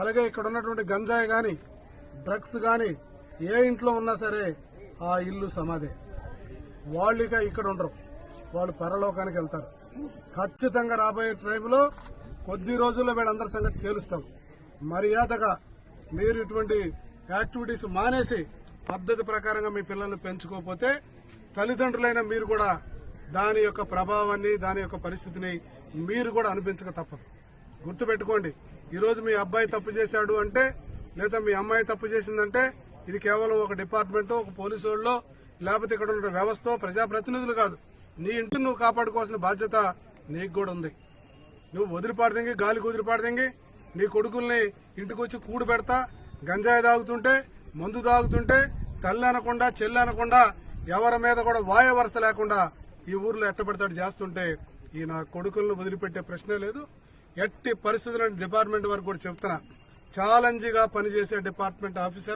అలాగే ఇక్కడ ఉన్నటువంటి గంజాయి గాని డ్రగ్స్ గాని ఏ ఇంట్లో ఉన్నా సరే ఆ ఇల్లు సమాధే. వాళ్ళు ఇక ఇక్కడ ఉండరు, వాళ్ళు పరలోకానికి వెళ్తారు. ఖచ్చితంగా రాబోయే టైంలో కొద్ది రోజుల్లో వీళ్ళందరి సంగతి తేలుస్తాం. మర్యాదగా మీరు ఇటువంటి యాక్టివిటీస్ మానేసి పద్ధతి ప్రకారంగా మీ పిల్లల్ని పెంచుకోకపోతే తల్లిదండ్రులైన మీరు కూడా దాని యొక్క ప్రభావాన్ని, దాని యొక్క పరిస్థితిని మీరు కూడా అనిపించక తప్పదు. గుర్తుపెట్టుకోండి, ఈరోజు మీ అబ్బాయి తప్పు చేశాడు అంటే, లేదా మీ అమ్మాయి తప్పు చేసిందంటే ఇది కేవలం ఒక డిపార్ట్మెంటో, ఒక పోలీసు వాళ్ళో, లేకపోతే ఇక్కడ ఉన్న వ్యవస్థ, ప్రజాప్రతినిధులు కాదు. నీ ఇంటిని నువ్వు కాపాడుకోవాల్సిన బాధ్యత నీకు కూడా ఉంది. నువ్వు వదిలిపాడదంగి, గాలికి వదిలిపాడదంగి నీ కొడుకుల్ని ఇంటికి వచ్చి కూడు పెడతా, గంజాయి తాగుతుంటే, మందు తాగుతుంటే, తల్లి అనకుండా, చెల్లి అనకుండా, ఎవరి మీద కూడా వాయ వరుస లేకుండా ఈ ఊర్లో ఎట్టబడతాడు చేస్తుంటే ఈ నా కొడుకులను వదిలిపెట్టే ప్రశ్నే లేదు. ఎట్టి పరిస్థితులను డిపార్ట్మెంట్ వరకు కూడా చెప్తున్నా, ఛాలెంజ్గా పనిచేసే డిపార్ట్మెంట్ ఆఫీసర్